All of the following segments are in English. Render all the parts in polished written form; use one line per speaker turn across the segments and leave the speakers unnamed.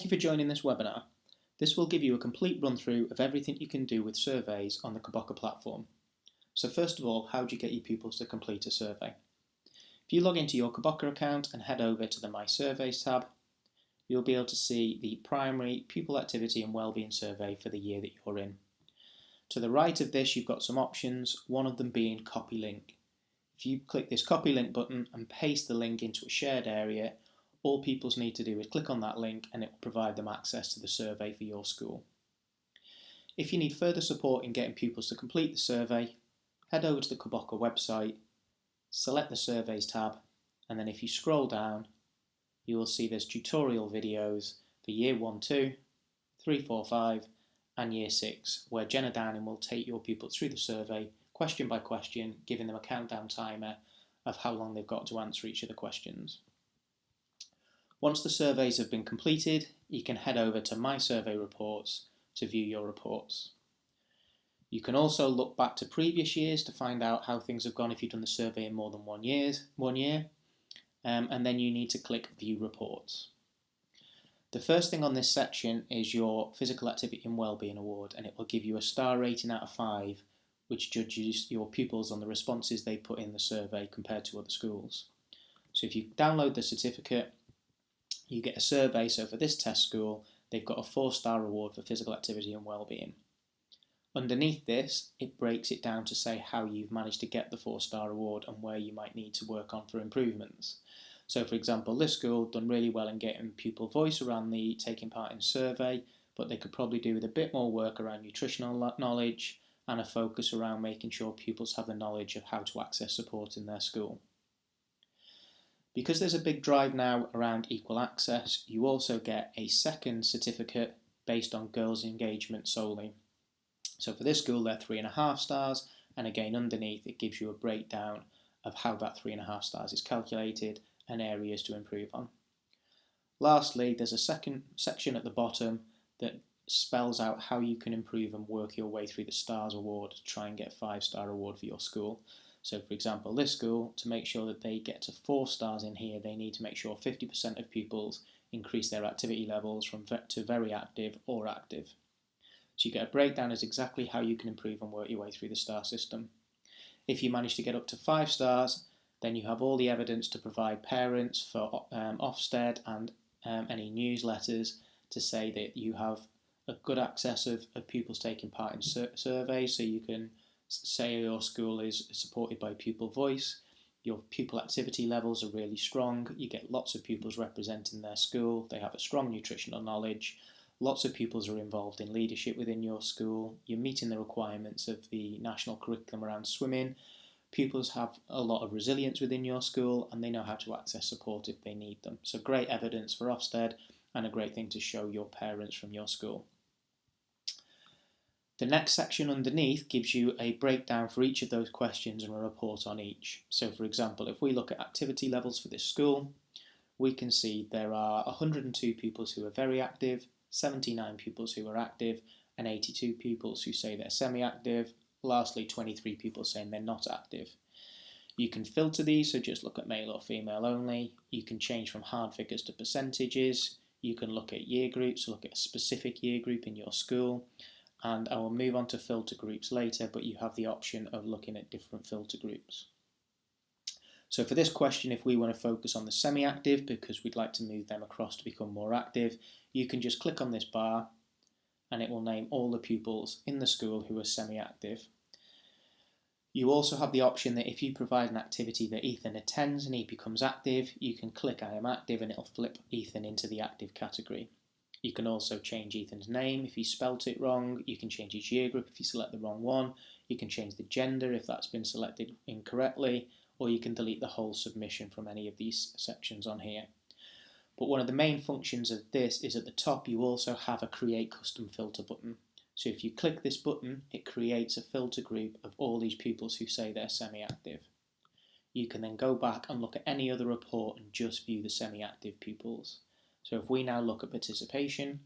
Thank you for joining this webinar. This will give you a complete run through of everything you can do with surveys on the Koboca platform. So first of all, how do you get your pupils to complete a survey? If you log into your Koboca account and head over to the My Surveys tab, you'll be able to see the primary pupil activity and wellbeing survey for the year that you're in. To the right of this, you've got some options, one of them being copy link. If you click this copy link button and paste the link into a shared area, all pupils need to do is click on that link and it will provide them access to the survey for your school. If you need further support in getting pupils to complete the survey, head over to the Koboca website, select the Surveys tab, and then if you scroll down, you will see there's tutorial videos for Year 1, 2, 3, 4, 5 and Year 6, where Jenna Downing will take your pupils through the survey, question by question, giving them a countdown timer of how long they've got to answer each of the questions. Once the surveys have been completed, you can head over to My Survey Reports to view your reports. You can also look back to previous years to find out how things have gone if you've done the survey in more than 1 year, and then you need to click View Reports. The first thing on this section is your Physical Activity and Wellbeing Award, and it will give you a star rating out of 5, which judges your pupils on the responses they put in the survey compared to other schools. So if you download the certificate, you get a survey. So for this test school, they've got a 4-star award for physical activity and wellbeing. Underneath this, it breaks it down to say how you've managed to get the 4-star award and where you might need to work on for improvements. So for example, this school done really well in getting pupil voice around the taking part in survey, but they could probably do with a bit more work around nutritional knowledge and a focus around making sure pupils have the knowledge of how to access support in their school. Because there's a big drive now around equal access, you also get a second certificate based on girls' engagement solely. So for this school, they're 3.5 stars, and again underneath it gives you a breakdown of how that 3.5 stars is calculated and areas to improve on. Lastly, there's a second section at the bottom that spells out how you can improve and work your way through the Stars Award to try and get a 5-star award for your school. So for example, this school, to make sure that they get to 4 stars in here, they need to make sure 50% of pupils increase their activity levels from to very active or active. So you get a breakdown as exactly how you can improve and work your way through the star system. If you manage to get up to 5 stars, then you have all the evidence to provide parents for Ofsted and any newsletters to say that you have a good access of pupils taking part in surveys, so you can say your school is supported by pupil voice, your pupil activity levels are really strong, you get lots of pupils representing their school, they have a strong nutritional knowledge, lots of pupils are involved in leadership within your school, you're meeting the requirements of the national curriculum around swimming, pupils have a lot of resilience within your school and they know how to access support if they need them. So great evidence for Ofsted and a great thing to show your parents from your school. The next section underneath gives you a breakdown for each of those questions and a report on each. So for example, if we look at activity levels for this school, we can see there are 102 pupils who are very active, 79 pupils who are active, and 82 pupils who say they're semi-active. Lastly, 23 people saying they're not active. You can filter these, so just look at male or female only. You can change from hard figures to percentages. You can look at year groups, look at a specific year group in your school. And I will move on to filter groups later, but you have the option of looking at different filter groups. So for this question, if we want to focus on the semi-active, because we'd like to move them across to become more active, you can just click on this bar and it will name all the pupils in the school who are semi-active. You also have the option that if you provide an activity that Ethan attends and he becomes active, you can click I am active and it'll flip Ethan into the active category. You can also change Ethan's name if he spelt it wrong, you can change his year group if you select the wrong one, you can change the gender if that's been selected incorrectly, or you can delete the whole submission from any of these sections on here. But one of the main functions of this is at the top you also have a Create Custom Filter button. So if you click this button, it creates a filter group of all these pupils who say they're semi-active. You can then go back and look at any other report and just view the semi-active pupils. So if we now look at participation,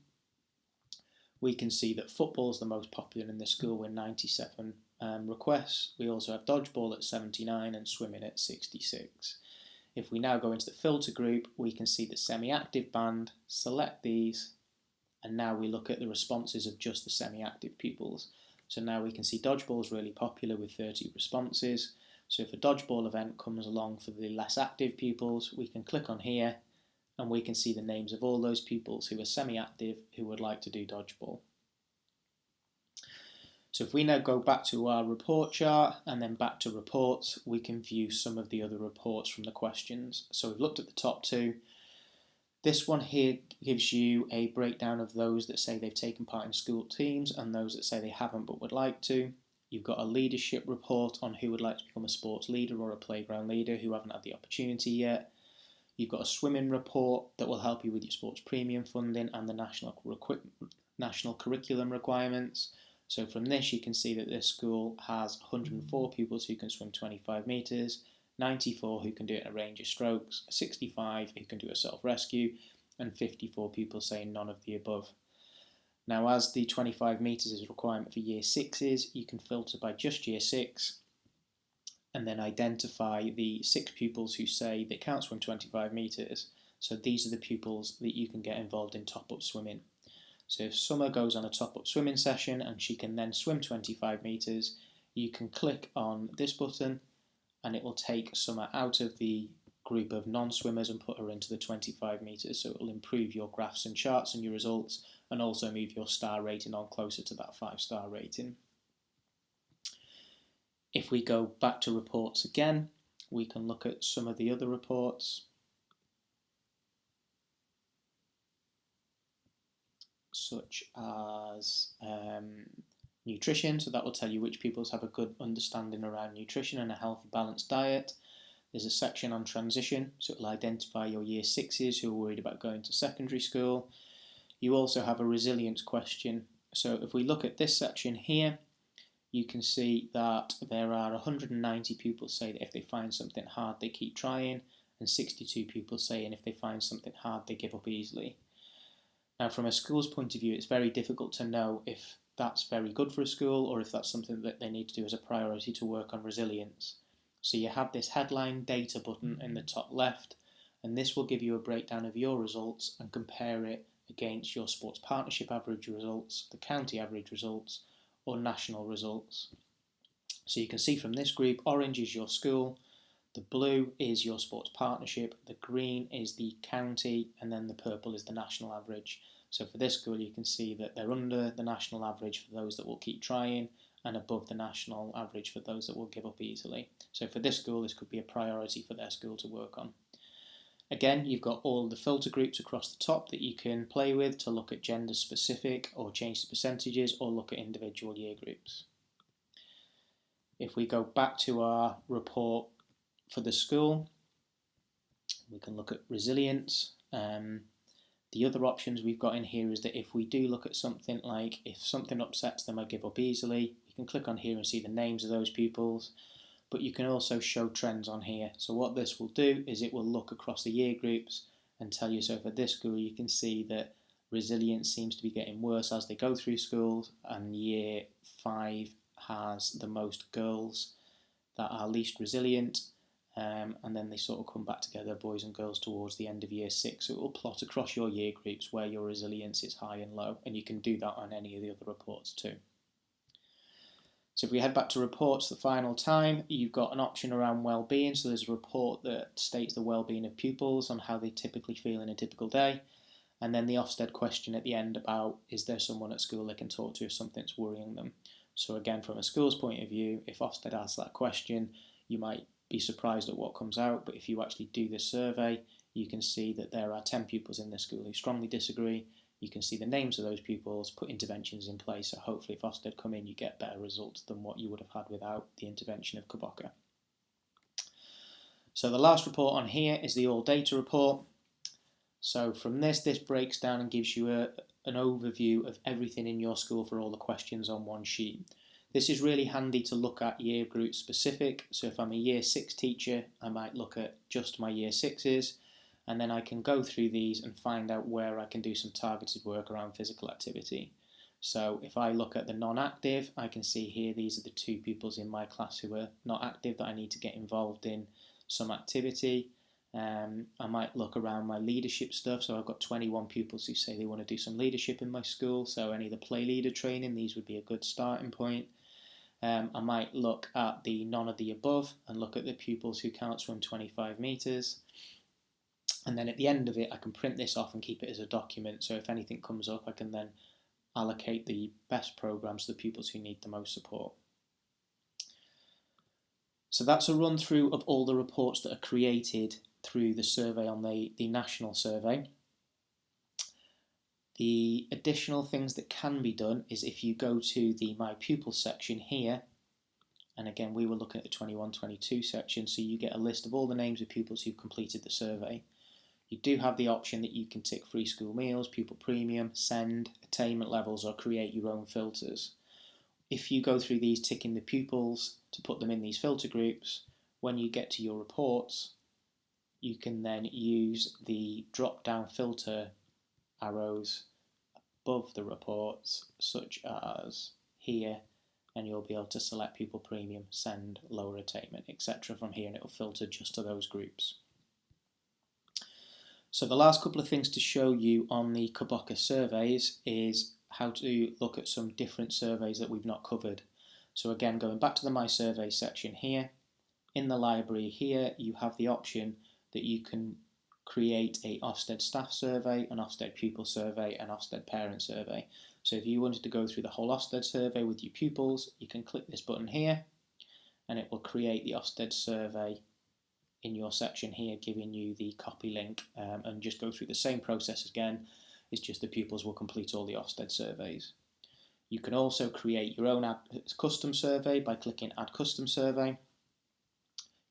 we can see that football is the most popular in the school with 97 requests. We also have dodgeball at 79 and swimming at 66. If we now go into the filter group, we can see the semi-active band, select these, and now we look at the responses of just the semi-active pupils. So now we can see dodgeball is really popular with 30 responses. So if a dodgeball event comes along for the less active pupils, we can click on here and we can see the names of all those pupils who are semi-active who would like to do dodgeball. So if we now go back to our report chart and then back to reports, we can view some of the other reports from the questions. So we've looked at the top two. This one here gives you a breakdown of those that say they've taken part in school teams and those that say they haven't but would like to. You've got a leadership report on who would like to become a sports leader or a playground leader who haven't had the opportunity yet. You've got a swimming report that will help you with your sports premium funding and the national curriculum requirements. So from this you can see that this school has 104 pupils who can swim 25 metres, 94 who can do it in a range of strokes, 65 who can do a self-rescue, and 54 pupils saying none of the above. Now, as the 25 metres is a requirement for year 6s, you can filter by just year 6 and then identify the 6 pupils who say they can't swim 25 metres. So these are the pupils that you can get involved in top-up swimming. So if Summer goes on a top-up swimming session and she can then swim 25 metres, you can click on this button and it will take Summer out of the group of non-swimmers and put her into the 25 metres. So it will improve your graphs and charts and your results and also move your star rating on closer to that 5-star rating. If we go back to reports again, we can look at some of the other reports. Such as nutrition, so that will tell you which pupils have a good understanding around nutrition and a healthy balanced diet. There's a section on transition, so it will identify your year 6s who are worried about going to secondary school. You also have a resilience question, so if we look at this section here, you can see that there are 190 pupils say that if they find something hard they keep trying, and 62 pupils saying if they find something hard they give up easily. Now from a school's point of view, it's very difficult to know if that's very good for a school or if that's something that they need to do as a priority to work on resilience. So you have this headline data button in the top left, and this will give you a breakdown of your results and compare it against your sports partnership average results, the county average results, or national results. So you can see from this group, orange is your school, the blue is your sports partnership, the green is the county, and then the purple is the national average. So for this school you can see that they're under the national average for those that will keep trying and above the national average for those that will give up easily. So for this school, this could be a priority for their school to work on. Again, you've got all the filter groups across the top that you can play with to look at gender specific or change the percentages or look at individual year groups. If we go back to our report for the school, we can look at resilience. The other options we've got in here is that if we do look at something like if something upsets them, I give up easily, you can click on here and see the names of those pupils, but you can also show trends on here. So what this will do is it will look across the year groups and tell you, so for this school you can see that resilience seems to be getting worse as they go through schools, and year 5 has the most girls that are least resilient. And then they sort of come back together, boys and girls, towards the end of year 6. So it will plot across your year groups where your resilience is high and low, and you can do that on any of the other reports too. So if we head back to reports the final time, you've got an option around well-being. So there's a report that states the well-being of pupils on how they typically feel in a typical day. And then the Ofsted question at the end about, is there someone at school they can talk to if something's worrying them? So again, from a school's point of view, if Ofsted asks that question, you might be surprised at what comes out, but if you actually do this survey, you can see that there are 10 pupils in this school who strongly disagree. You can see the names of those pupils, put interventions in place, so hopefully if Ofsted come in you get better results than what you would have had without the intervention of Koboca. So the last report on here is the all data report. So from this breaks down and gives you an overview of everything in your school for all the questions on one sheet. This is really handy to look at year group specific. So if I'm a year 6 teacher, I might look at just my year 6s, and then I can go through these and find out where I can do some targeted work around physical activity. So if I look at the non-active, I can see here these are the 2 pupils in my class who are not active that I need to get involved in some activity. I might look around my leadership stuff. So I've got 21 pupils who say they want to do some leadership in my school. So any of the play leader training, these would be a good starting point. I might look at the none of the above and look at the pupils who can't swim 25 metres. And then at the end of it, I can print this off and keep it as a document. So if anything comes up, I can then allocate the best programs to the pupils who need the most support. So that's a run through of all the reports that are created through the survey on the national survey. The additional things that can be done is if you go to the My Pupils section here, and again we were looking at the 21-22 section, so you get a list of all the names of pupils who've completed the survey. You do have the option that you can tick free school meals, pupil premium, send, attainment levels, or create your own filters. If you go through these ticking the pupils to put them in these filter groups, when you get to your reports, you can then use the drop down filter arrows above the reports, such as here, and you'll be able to select pupil premium, send, lower attainment, etc. from here, and it'll filter just to those groups. So the last couple of things to show you on the Koboca surveys is how to look at some different surveys that we've not covered. So again, going back to the My Survey section here, in the library here, you have the option that you can create a Ofsted staff survey, an Ofsted pupil survey, an Ofsted parent survey. So if you wanted to go through the whole Ofsted survey with your pupils, you can click this button here and it will create the Ofsted survey in your section here, giving you the copy link, and just go through the same process again. It's just the pupils will complete all the Ofsted surveys. You can also create your own custom survey by clicking Add Custom Survey.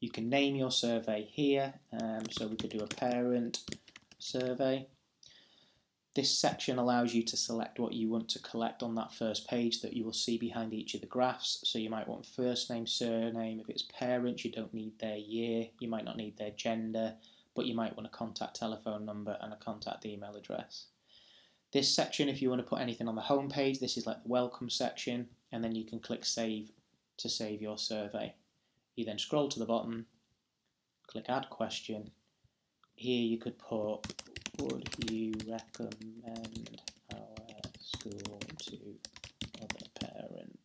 You can name your survey here, so we could do a parent survey. This section allows you to select what you want to collect on that first page that you will see behind each of the graphs. So you might want first name, surname. If it's parents, you don't need their year. You might not need their gender, but you might want a contact telephone number and a contact email address. This section, if you want to put anything on the home page, this is like the welcome section, and then you can click save to save your survey. You then scroll to the bottom, click add question. Here you could put, would you recommend our school to other parents?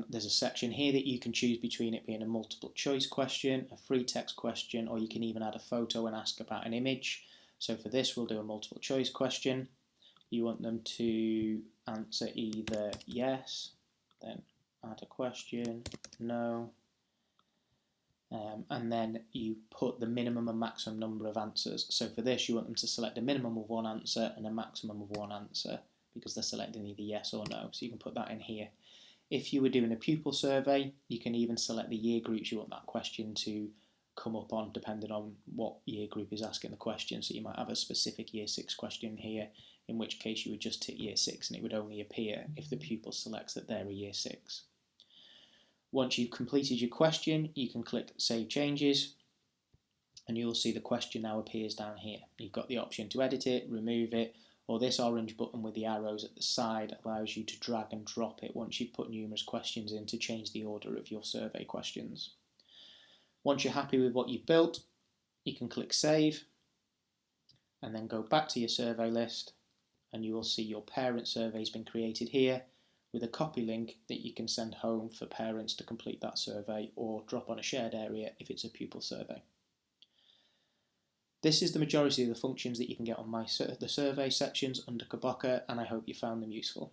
There's a section here that you can choose between it being a multiple choice question, a free text question, or you can even add a photo and ask about an image. So for this, we'll do a multiple choice question. You want them to answer either yes, then add a question, no, and then you put the minimum and maximum number of answers. So for this, you want them to select a minimum of one answer and a maximum of one answer because they're selecting either yes or no. So you can put that in here. If you were doing a pupil survey, you can even select the year groups you want that question to come up on, depending on what year group is asking the question. So you might have a specific year 6 question here, in which case you would just tick year 6 and it would only appear if the pupil selects that they're a year 6. Once you've completed your question, you can click Save Changes and you'll see the question now appears down here. You've got the option to edit it, remove it, or this orange button with the arrows at the side allows you to drag and drop it once you've put numerous questions in to change the order of your survey questions. Once you're happy with what you've built, you can click Save and then go back to your survey list and you will see your parent survey has been created here with a copy link that you can send home for parents to complete that survey or drop on a shared area if it's a pupil survey. This is the majority of the functions that you can get on the survey sections under Koboca, and I hope you found them useful.